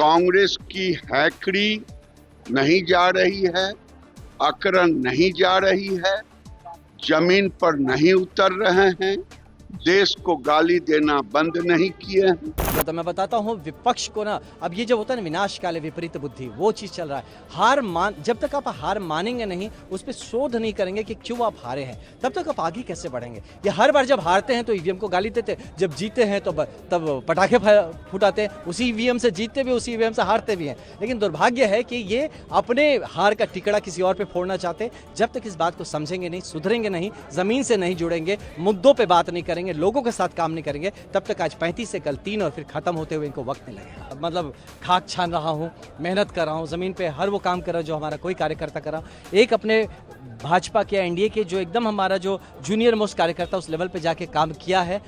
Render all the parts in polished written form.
कांग्रेस की हैकड़ी नहीं जा रही है, अकरन नहीं जा रही है, जमीन पर नहीं उतर रहे हैं, देश को गाली देना बंद नहीं किए हैं। तो मैं बताता हूँ विपक्ष को ना, अब ये जो होता है ना विनाश काले विपरीत बुद्धि, वो चीज चल रहा है। जब तक आप हार मानेंगे नहीं, उस पर शोध नहीं करेंगे कि क्यों आप हारे हैं, तब तक आप आगे कैसे बढ़ेंगे। ये हर बार जब हारते हैं तो ईवीएम को गाली देते, जब जीते हैं तो तब पटाखे फुटाते हैं। उसी ईवीएम से जीतते भी, उसी ईवीएम से हारते भी हैं। लेकिन दुर्भाग्य है कि ये अपने हार का टिकड़ा किसी और पे फोड़ना चाहते। जब तक इस बात को समझेंगे नहीं, सुधरेंगे नहीं, जमीन से नहीं जुड़ेंगे, मुद्दों पे बात नहीं करेंगे, लोगों के साथ काम नहीं करेंगे, तब तक आज 35 से कल 3 और फिर खत्म होते हुए इनको वक्त नहीं लगेगा। मतलब खाक छान रहा हूँ, मेहनत कर रहा हूँ, जमीन पे हर वो काम कर रहा हूँ जो हमारा कोई कार्यकर्ता कर रहा हूँ। एक अपने भाजपा के एनडीए के जो एकदम हमारा जो जूनियर मोस्ट कार्यकर्ता उस लेवल पे जाके काम किया है।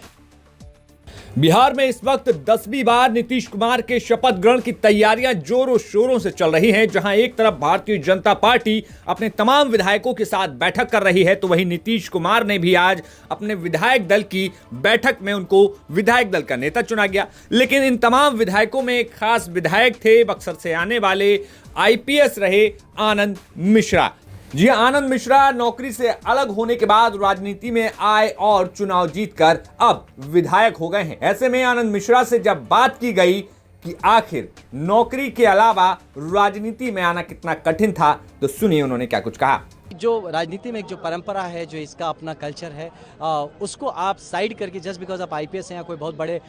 बिहार में इस वक्त 10वीं बार नीतीश कुमार के शपथ ग्रहण की तैयारियां जोरों शोरों से चल रही हैं। जहां एक तरफ भारतीय जनता पार्टी अपने तमाम विधायकों के साथ बैठक कर रही है, तो वहीं नीतीश कुमार ने भी आज अपने विधायक दल की बैठक में उनको विधायक दल का नेता चुना गया। लेकिन इन तमाम विधायकों में एक खास विधायक थे, बक्सर से आने वाले आईपीएस रहे आनंद मिश्रा। जी, आनंद मिश्रा नौकरी से अलग होने के बाद राजनीति में आए और चुनाव जीतकर अब विधायक हो गए हैं। ऐसे में आनंद मिश्रा से जब बात की गई कि आखिर नौकरी के अलावा राजनीति में आना कितना कठिन था, तो सुनिए उन्होंने क्या कुछ कहा। जो राजनीति में एक जो परंपरा है, जो इसका अपना कल्चर है, उसको आप साइड करके जस्ट बिकॉज आप आईपीएस हैं या कोई बहुत बड़े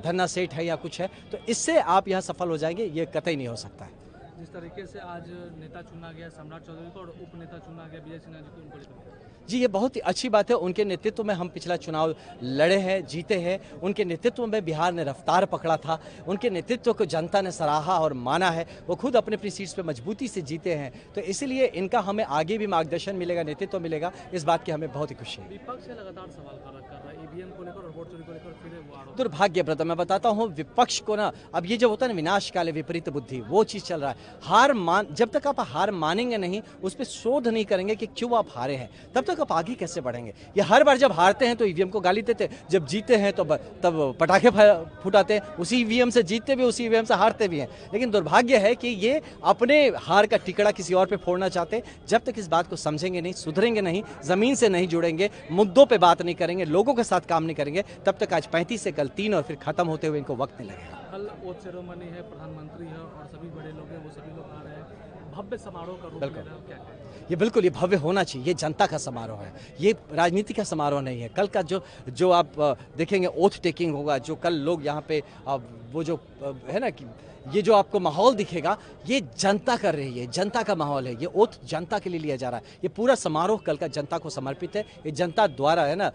धन्ना सेठ है या कुछ है, तो इससे आप यहाँ सफल हो जाएंगे, ये कतई नहीं हो सकता है। जिस तरीके से आज नेता चुना गया सम्राट चौधरी को और उप नेता चुना गया विजय सिन्हा जी को, उनको लेकर जी, ये बहुत ही अच्छी बात है। उनके नेतृत्व में हम पिछला चुनाव लड़े हैं, जीते हैं। उनके नेतृत्व में बिहार ने रफ्तार पकड़ा था। उनके नेतृत्व को जनता ने सराहा और माना है। वो खुद अपने अपनी सीट्स पे मजबूती से जीते हैं, तो इसलिए इनका हमें आगे भी मार्गदर्शन मिलेगा, नेतृत्व मिलेगा, इस बात की हमें बहुत ही खुशी है। विपक्ष से लगातार सवाल कर रहा है ईवीएम को लेकर और वोट चोरी को लेकर, फिर वो आरोप। दुर्भाग्यप्रद, मैं बताता हूँ विपक्ष को ना, अब ये जो होता है ना विनाश काले विपरीत बुद्धि, वो चीज चल रहा है। जब तक आप हार मानेंगे नहीं, उस पर शोध नहीं करेंगे कि क्यों आप हारे हैं, तब तक आप आगे कैसे बढ़ेंगे। ये हर बार जब हारते हैं तो ईवीएम को गाली देते, जब जीते हैं तो तब पटाखे फुटाते हैं। उसी ईवीएम से जीतते भी, उसी ईवीएम से हारते भी हैं। लेकिन दुर्भाग्य है कि ये अपने हार का टिकड़ा किसी और पे फोड़ना चाहते। जब तक इस बात को समझेंगे नहीं, सुधरेंगे नहीं, जमीन से नहीं जुड़ेंगे, मुद्दों पे बात नहीं करेंगे, लोगों के साथ काम नहीं करेंगे, तब तक आज 35 से कल 3 और फिर खत्म होते हुए इनको वक्त नहीं लगेगा। कल ओथ सेरेमनी है, प्रधानमंत्री है और सभी बड़े लोग हैं, वो सभी लोग आ रहे हैं, भव्य समारोह का रूप ले रहे हैं, क्या कहें? ये बिल्कुल ये भव्य होना चाहिए। ये जनता का समारोह है, ये राजनीति का समारोह नहीं है। कल का जो आप देखेंगे ओथ टेकिंग होगा, जो कल लोग यहाँ पे वो जो है ना कि ये जो आपको माहौल दिखेगा, ये जनता कर रही है, जनता का माहौल है। ये ओथ जनता के लिए लिया जा रहा है। ये पूरा समारोह कल का जनता को समर्पित है। ये जनता द्वारा है ना,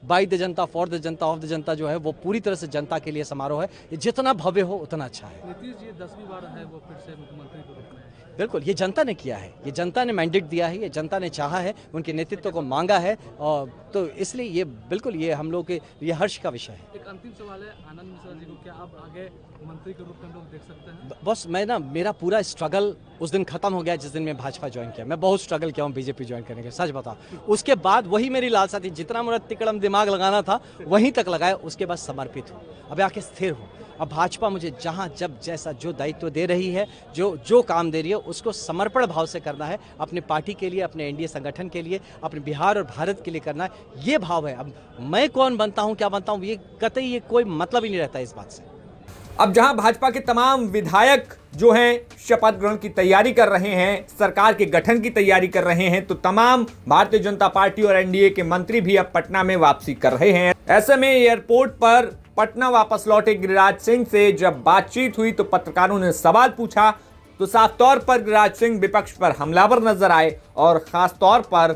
by the Janata, for the Janata, of the जनता जो है, वो पूरी तरह से जनता के लिए समारोह है। ये जितना भव्य हो उतना अच्छा है। नीतीश जी 10वीं बार है वो फिर से मुख्यमंत्री के रूप में। बिल्कुल, ये जनता ने किया है, ये जनता ने मैंडेट दिया है, ये जनता ने चाहा है, उनके नेतृत्व को मांगा है, और तो इसलिए ये बिल्कुल ये हम लोग के ये हर्ष का विषय है। एक अंतिम सवाल है आनंद मिश्रा जी को, क्या आप आगे मंत्री के रूप में हम लोग देख सकते हैं? बस मेरा पूरा स्ट्रगल उस दिन खत्म हो गया जिस दिन मैं भाजपा ज्वाइन किया। मैं बहुत स्ट्रगल किया हूँ बीजेपी ज्वाइन करने के, सच बता। उसके बाद वही मेरी लालसा थी, जितना मेरा तिकड़म दिमाग लगाना था वहीं तक लगाया, उसके बाद समर्पित हूँ, अब आके स्थिर हूँ। अब भाजपा मुझे जहाँ जब जैसा जो दायित्व दे रही है, जो काम दे रही है, उसको समर्पण भाव से करना है, अपनी पार्टी के लिए, अपने एनडीए संगठन के लिए, अपने बिहार और भारत के लिए करना है, ये भाव है। अब मैं कौन बनता हूँ, क्या बनता हूँ, ये कतई ये कोई मतलब ही नहीं रहता इस बात से। अब जहां भाजपा के तमाम विधायक जो हैं शपथ ग्रहण की तैयारी कर रहे हैं, सरकार के गठन की तैयारी कर रहे हैं, तो तमाम भारतीय जनता पार्टी और एनडीए के मंत्री भी अब पटना में वापसी कर रहे हैं। ऐसे में एयरपोर्ट पर पटना वापस लौटे गिरिराज सिंह से जब बातचीत हुई तो पत्रकारों ने सवाल पूछा, तो साफ तौर पर गिरिराज सिंह विपक्ष पर हमलावर नजर आए और खास तौर पर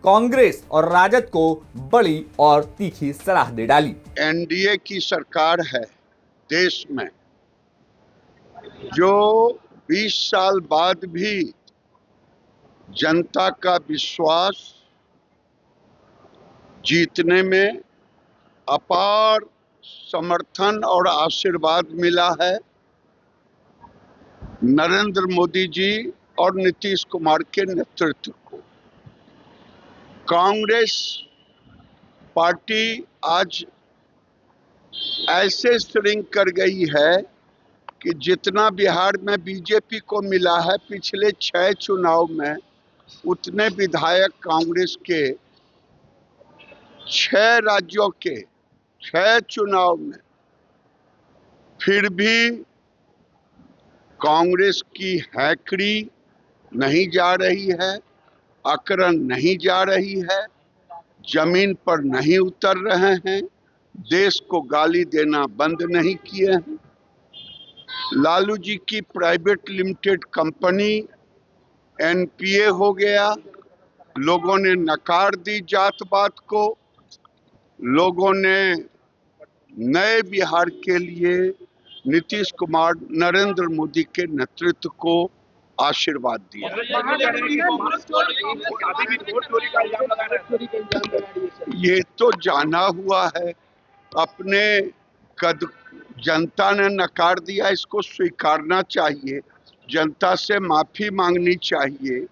कांग्रेस और राजद को बड़ी और तीखी सलाह दे डाली। एनडीए की सरकार है देश में, जो 20 साल बाद भी जनता का विश्वास जीतने में अपार समर्थन और आशीर्वाद मिला है। नरेंद्र मोदी जी और नीतीश कुमार के नेतृत्व को कांग्रेस पार्टी आज ऐसे श्रिंक कर गई है कि जितना बिहार में बीजेपी को मिला है पिछले 6 चुनाव में, उतने विधायक कांग्रेस के 6 राज्यों के 6 चुनाव में, फिर भी कांग्रेस की हैकड़ी नहीं जा रही है, अकरन नहीं जा रही है, जमीन पर नहीं उतर रहे हैं, देश को गाली देना बंद नहीं किए हैं। लालू जी की प्राइवेट लिमिटेड कंपनी एनपीए हो गया, लोगों ने नकार दी जात बात को, लोगों ने नए बिहार के लिए नीतीश कुमार नरेंद्र मोदी के नेतृत्व को आशीर्वाद दिया। ये तो जाना हुआ है, अपने कद जनता ने नकार दिया, इसको स्वीकारना चाहिए, जनता से माफी मांगनी चाहिए,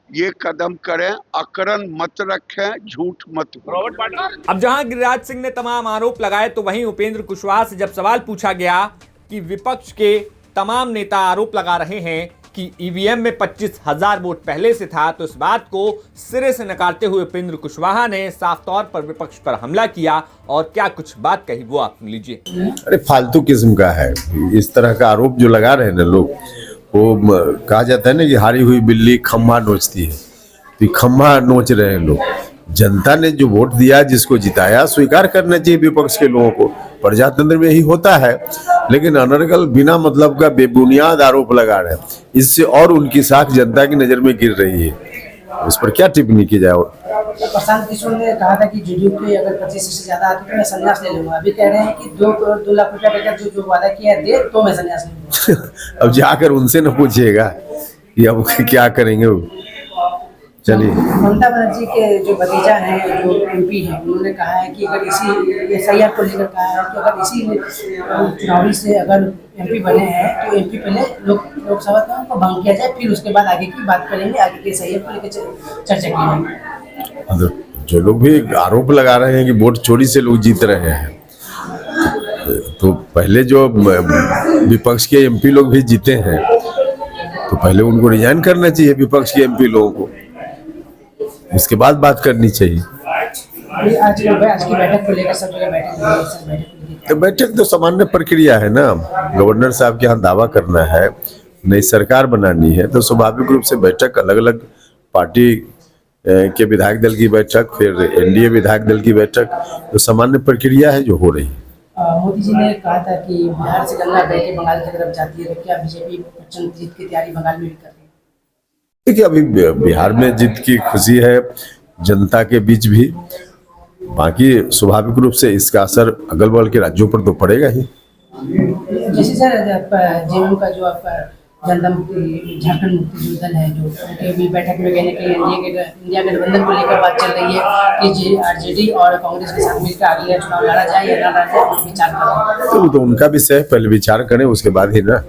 ये कदम करें, अकरन मत रखें, झूठ मत बोलें। अब जहां गिरिराज सिंह ने तमाम आरोप लगाए तो वहीं उपेंद्र कुशवाहा से जब सवाल पूछा गया कि विपक्ष के तमाम नेता आरोप लगा रहे हैं कि ईवीएम में 25,000 वोट पहले से था, तो इस बात को सिरे से नकारते हुए उपेंद्र कुशवाहा ने साफ तौर पर विपक्ष पर हमला किया और क्या कुछ बात कही वो आप लीजिए। अरे फालतू किस्म का है इस तरह का आरोप जो लगा रहे हैं ना लोग, वो कहा जाता है ना कि हारी हुई बिल्ली खम्मा नोचती है, तो खम्मा नोच रहे हैं लोग। जनता ने जो वोट दिया, जिसको जिताया, स्वीकार करना चाहिए विपक्ष के लोगों को। प्रजातंत्र में यही होता है, लेकिन अनर्गल बिना मतलब का बेबुनियाद आरोप लगा रहे हैं, इससे और उनकी साख जनता की नजर में गिर रही है। इस पर क्या टिप्पणी की जाए। प्रशांत किशोर ने कहा था कि जेडीयू के अगर 25 से ज्यादा आते तो मैं संन्यास ले लूंगा। अभी कह रहे हैं कि 2 लाख रुपया देकर जो वादा किया दे तो मैं संन्यास ले लूंगा। अब जाकर उनसे न पूछिएगा कि अब क्या करेंगे वो। चलिए, ममता बनर्जी के जो भतीजा हैं, जो एमपी हैं, उन्होंने कहा है कि अगर इसी एसआईआर को लेकर कहा है कि अगर इसी चुनावी से अगर एमपी बने हैं तो एमपी पहले लोकसभा का उनको भंग किया जाए, फिर उसके बाद आगे की बात करेंगे, आगे के एसआईआर को लेकर चर्चा की जाएगी। जो लोग भी आरोप लगा रहे हैं कि वोट चोरी से लोग जीत रहे हैं, तो पहले जो विपक्ष के एमपी लोग भी जीते हैं, तो पहले उनको रिजाइन करना चाहिए विपक्ष के एमपी लोगों को, इसके बाद बात करनी चाहिए। आज की बैठक को लेकर सब जगह बैठक, तो बैठक तो सामान्य प्रक्रिया है ना। गवर्नर साहब के यहाँ दावा करना है, नई सरकार बनानी है, तो स्वाभाविक रूप से बैठक, अलग अलग पार्टी के विधायक दल की बैठक, फिर एनडीए विधायक दल की बैठक, तो सामान्य प्रक्रिया है जो हो रही है। मोदी जी ने कहा था कि बिहार से गंगा बह के बंगाल की तरफ जाती है, तो क्या बीजेपी प्रचंड जीत की तैयारी बंगाल में भी कर रही है? देखिए, अभी बिहार में जीत की खुशी है जनता के बीच भी, बाकी स्वाभाविक रूप से इसका असर अगल बगल के राज्यों पर तो पड़ेगा ही। जैसे सर जेएमएम का जो आपका जनता मुक्ति झारखंड मुक्ति दल है, जो अभी बैठक में कहने के लिए इंडिया गठबंधन को लेकर बात चल रही है कि आरजेडी और कांग्रेस के साथ मिलकर अगला चुनाव लड़ा जाए या ना लड़ा जाए, और विचार कर रहे हैं। तो वो तो उनका विषय है, पहले विचार करें उसके बाद ही ना।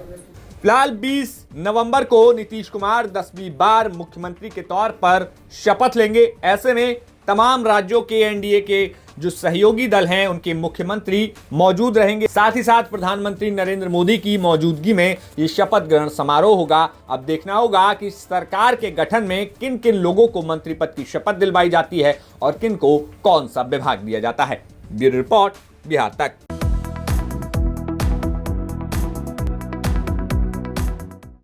फिलहाल 20 नवंबर को नीतीश कुमार 10वीं बार मुख्यमंत्री के तौर पर शपथ लेंगे। ऐसे में तमाम राज्यों के एनडीए के जो सहयोगी दल हैं, उनके मुख्यमंत्री मौजूद रहेंगे। साथ ही साथ प्रधानमंत्री नरेंद्र मोदी की मौजूदगी में ये शपथ ग्रहण समारोह होगा। अब देखना होगा कि सरकार के गठन में किन किन लोगों को मंत्री पद की शपथ दिलवाई जाती है और किन को कौन सा विभाग दिया जाता है। ब्यूरो रिपोर्ट, बिहार तक।